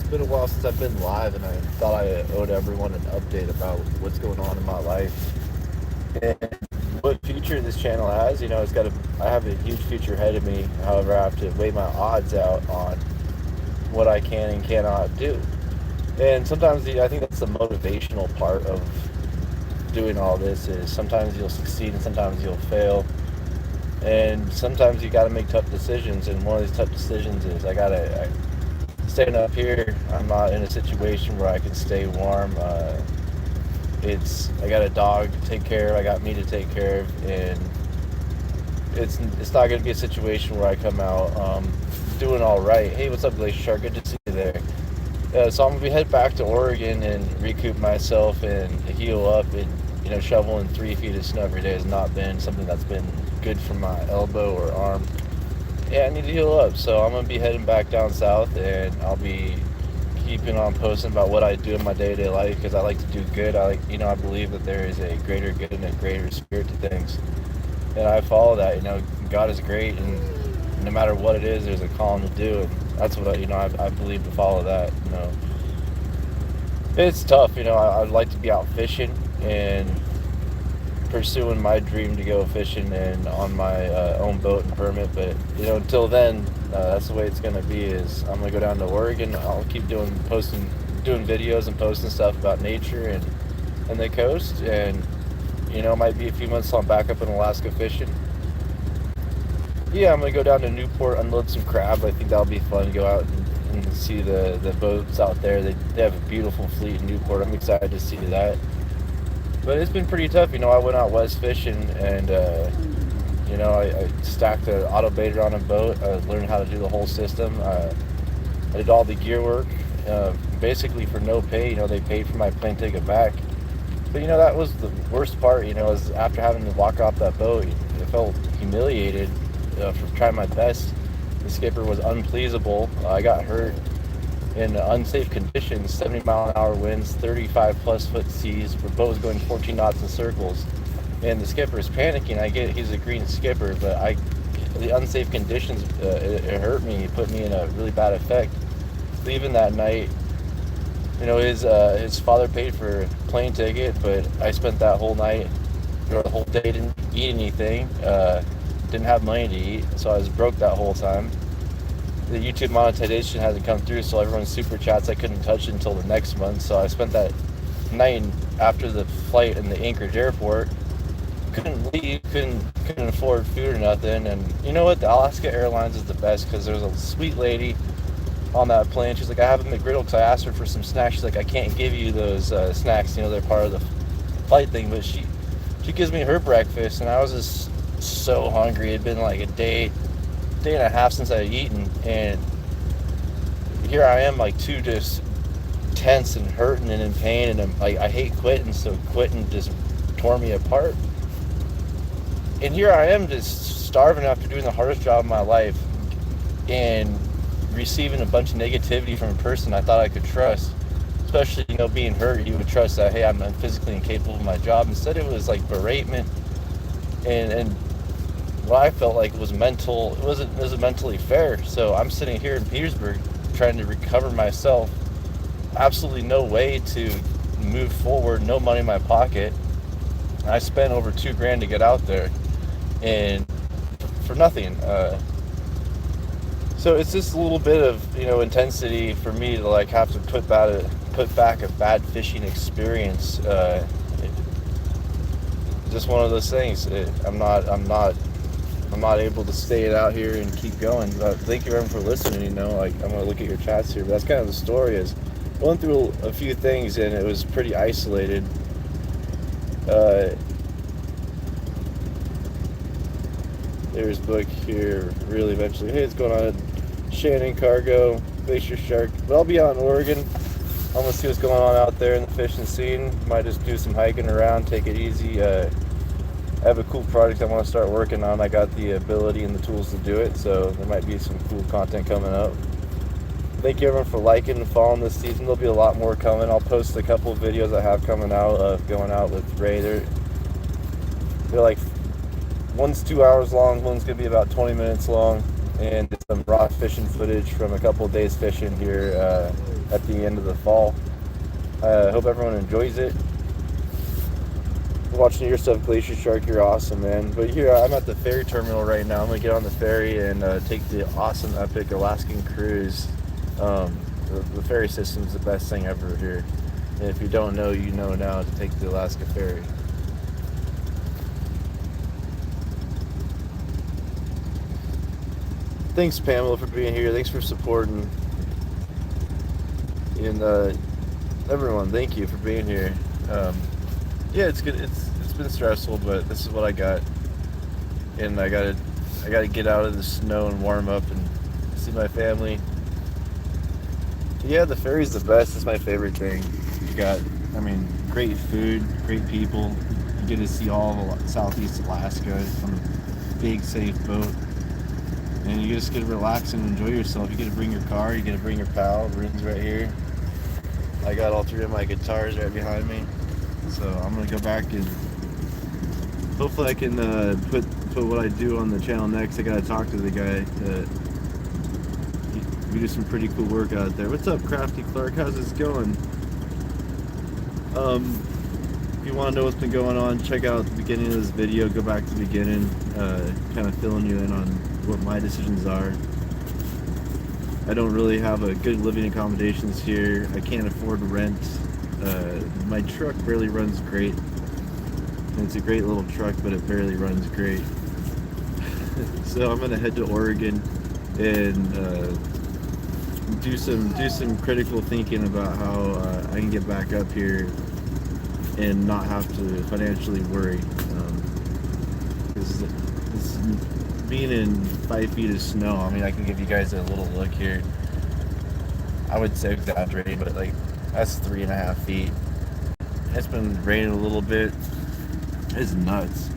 been a while since I've been live, and I thought I owed everyone an update about what's going on in my life and what future this channel has. It's got I have a huge future ahead of me. However, I have to weigh my odds out on what I can and cannot do. And sometimes I think that's the motivational part of doing all this is sometimes you'll succeed and sometimes you'll fail. And sometimes you got to make tough decisions, and one of these tough decisions is staying up here. I'm not in a situation where I can stay warm. I got a dog to take care of. I got me to take care of, and it's not going to be a situation where I come out doing all right. Hey, what's up, Glacier Shark? Good to see you there. So I'm gonna head back to Oregon and recoup myself and heal up. And shoveling 3 feet of snow every day has not been something that's been good for my elbow or arm. Yeah, I need to heal up. So I'm gonna be heading back down south, and I'll be keeping on posting about what I do in my day-to-day life because I like to do good. I believe that there is a greater good and a greater spirit to things, and I follow that. God is great, and no matter what it is, there's a calling to do, and that's what I believe to follow that. It's tough. I'd like to be out fishing and pursuing my dream to go fishing and on my own boat and permit, but until then, that's the way it's gonna be. Is I'm gonna go down to Oregon. I'll keep doing videos and posting stuff about nature and the coast, and it might be a few months till I'm back up in Alaska fishing. Yeah, I'm gonna go down to Newport, unload some crab. I think that'll be fun. Go out and see the boats out there. They have a beautiful fleet in Newport. I'm excited to see that. But it's been pretty tough. I went out west fishing, and I stacked an auto baiter on a boat. I learned how to do the whole system. I did all the gear work, basically for no pay. They paid for my plane ticket back. But that was the worst part. Is after having to walk off that boat, I felt humiliated for trying my best. The skipper was unpleasable. I got hurt in unsafe conditions, 70-mile-an-hour winds, 35-plus-foot seas. The boat was going 14 knots in circles, and the skipper is panicking. I get he's a green skipper, but the unsafe conditions, it hurt me. It put me in a really bad effect. Leaving that night, his father paid for a plane ticket, but I spent that whole night, or the whole day, didn't eat anything. Didn't have money to eat, so I was broke that whole time. The YouTube monetization hasn't come through, so everyone's super chats I couldn't touch until the next month. So I spent that night after the flight in the Anchorage airport. Couldn't leave, couldn't afford food or nothing. And you know what? The Alaska Airlines is the best because there's a sweet lady on that plane. She's like, I have a McGriddle because I asked her for some snacks. She's like, I can't give you those snacks. They're part of the flight thing. But she gives me her breakfast, and I was just so hungry. It'd been like a day and a half since I had eaten, and here I am, like, too just tense and hurting and in pain, and I'm like, I hate quitting, so quitting just tore me apart. And here I am just starving after doing the hardest job of my life and receiving a bunch of negativity from a person I thought I could trust, especially being hurt. You would trust that, hey, I'm physically incapable of my job. Instead it was like beratement and what I felt like was mental. It wasn't mentally fair. So I'm sitting here in Petersburg trying to recover myself. Absolutely no way to move forward. No money in my pocket. I spent over $2,000 to get out there, and for nothing. So it's just a little bit of intensity for me to like have to put back a bad fishing experience. Just one of those things. I'm not able to stay it out here and keep going. Thank you everyone for listening. I'm gonna look at your chats here, but that's kind of the story. Is going through a few things, and it was pretty isolated. There's Book here. Really, eventually. Hey, what's going on? Shannon Cargo, Glacier Shark. But I'll be out in Oregon. I'm gonna see what's going on out there in the fishing scene. Might just do some hiking around, take it easy. I have a cool project I want to start working on. I got the ability and the tools to do it, so there might be some cool content coming up. Thank you everyone for liking and following this season. There'll be a lot more coming. I'll post a couple of videos I have coming out of going out with Ray. They're like, one's 2 hours long, one's gonna be about 20 minutes long, and it's some raw fishing footage from a couple of days fishing here at the end of the fall. Hope everyone enjoys it. Watching your stuff, Glacier Shark, you're awesome, man. But here, I'm at the ferry terminal right now. I'm gonna get on the ferry and take the awesome, epic Alaskan cruise. The ferry system's the best thing ever here. And if you don't know, you know now to take the Alaska ferry. Thanks, Pamela, for being here. Thanks for supporting. And everyone, thank you for being here. Yeah, it's good. It's been stressful, but this is what I got, and I gotta get out of the snow and warm up and see my family. Yeah, the ferry's the best. It's my favorite thing. You got, I mean, great food, great people. You get to see all of Southeast Alaska on a big, safe boat. And you just get to relax and enjoy yourself. You get to bring your car, you get to bring your pal. Room's right here. I got all three of my guitars right behind me. So I'm gonna go back and hopefully I can put what I do on the channel next. I gotta talk to the guy. We do some pretty cool work out there. What's up, Crafty Clark? How's this going? If you want to know what's been going on, check out the beginning of this video. Go back to the beginning, kind of filling you in on what my decisions are. I don't really have a good living accommodations here. I can't afford rent. My truck barely runs great. It's a great little truck, but it barely runs great. So I'm gonna head to Oregon and do some critical thinking about how I can get back up here and not have to financially worry. Because being in 5 feet of snow, I mean, I can give you guys a little look here. I would say exaggerating, but like that's 3.5 feet. It's been raining a little bit. It's nuts.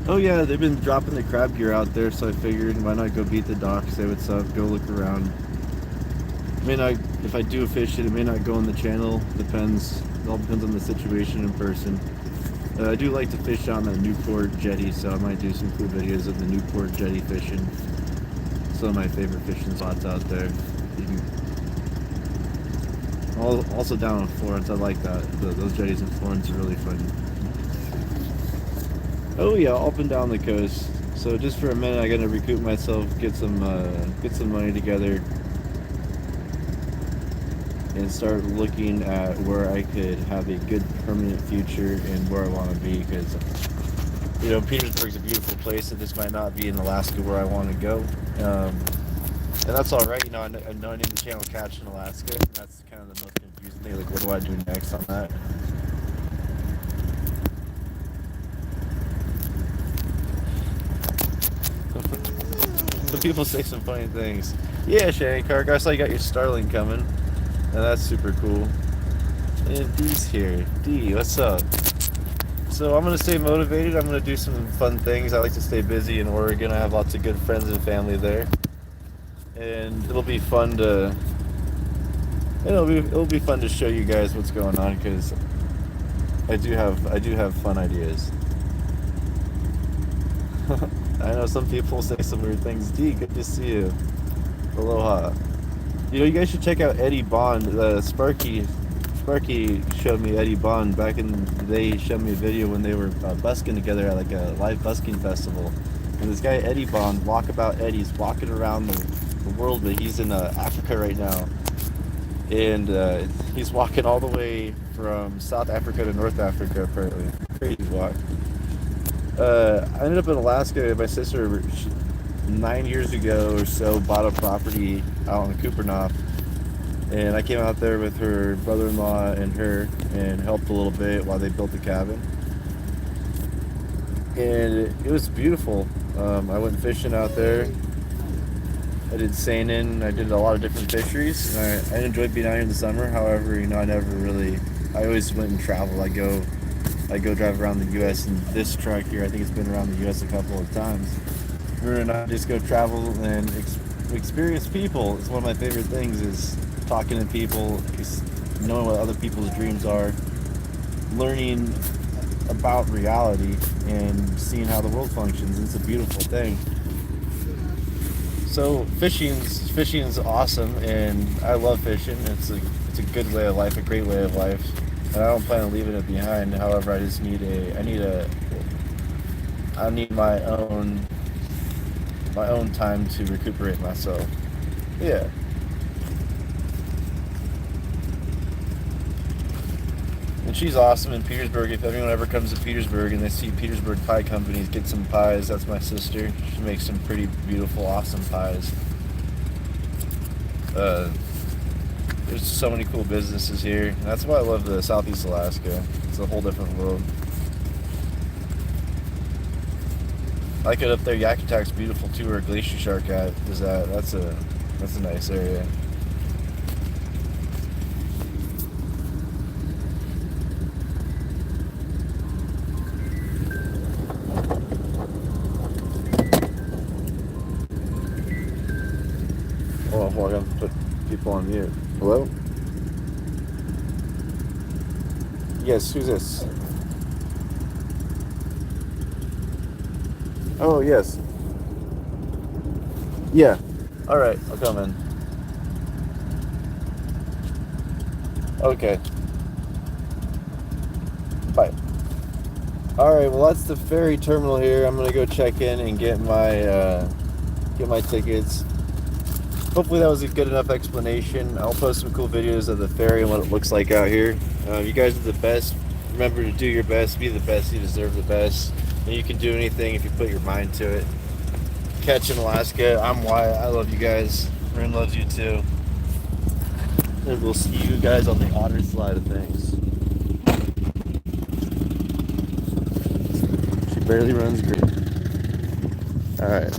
Oh yeah, they've been dropping the crab gear out there, so I figured why not go beat the dock, say what's up, go look around. May not, if I do fish it may not go on the channel. Depends. It all depends on the situation in person. I do like to fish on the Newport jetty, so I might do some cool videos of the Newport jetty fishing. Some of my favorite fishing spots out there. Also down in Florence, I like that. Those jetties in Florence are really fun. Oh yeah, up and down the coast. So just for a minute, I gotta recoup myself, get some money together, and start looking at where I could have a good permanent future and where I want to be. Because you know, Petersburg's a beautiful place, and this might not be in Alaska where I want to go. And that's all right. You know, I named the channel Catch in Alaska. And that's kind of the most confusing thing. Like, what do I do next on that? Some people say some funny things. Yeah, Shannon Clark, I saw you got your Starlink coming. And that's super cool. And Dee's here. Dee, what's up? So I'm going to stay motivated. I'm going to do some fun things. I like to stay busy in Oregon. I have lots of good friends and family there. And it'll be fun to... It'll be fun to show you guys what's going on, because I do have fun ideas. I know some people say some weird things. Dee, good to see you. Aloha. You know, you guys should check out Eddie Bond. Sparky showed me Eddie Bond back in the day. He showed me a video when they were busking together at like a live busking festival. And this guy Eddie Bond, Walkabout Eddie's walking around the world, but he's in Africa right now. And he's walking all the way from South Africa to North Africa, apparently. Crazy walk. I ended up in Alaska. My sister, 9 years ago or so, bought a property out in Kupernof, and I came out there with her brother-in-law and her and helped a little bit while they built the cabin. And it was beautiful. I went fishing out there. I did seinen. I did a lot of different fisheries, and I enjoyed being out here in the summer. However, you know, I always went and traveled. I go drive around the U.S. in this truck here. I think it's been around the U.S. a couple of times. Her and I just go travel and experience people. It's one of my favorite things, is talking to people, knowing what other people's dreams are, learning about reality, and seeing how the world functions. It's a beautiful thing. So fishing's awesome, and I love fishing. It's a good way of life, a great way of life, and I don't plan on leaving it behind. However, I need my own time to recuperate myself. Yeah. And she's awesome in Petersburg. If anyone ever comes to Petersburg and they see Petersburg Pie Companies, get some pies. That's my sister. She makes some pretty beautiful, awesome pies. Uh, there's so many cool businesses here. That's why I love the Southeast Alaska. It's a whole different world. I like it up there. Yakutak's beautiful too, where Glacier Shark is at. That's a nice area. Oh, I'm going to put people on mute. Hello? Yes, who's this? Oh, yes. Yeah. All right, I'll come in. Okay. Bye. All right. Well, that's the ferry terminal here. I'm gonna go check in and get my tickets. Hopefully, that was a good enough explanation. I'll post some cool videos of the ferry and what it looks like out here. You guys are the best. Remember to do your best. Be the best. You deserve the best. And you can do anything if you put your mind to it. Catch in Alaska. I'm Wyatt. I love you guys. Rin loves you too. And we'll see you guys on the Otter side of things. She barely runs green. Alright.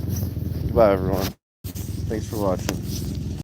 Goodbye, everyone. Thanks for watching.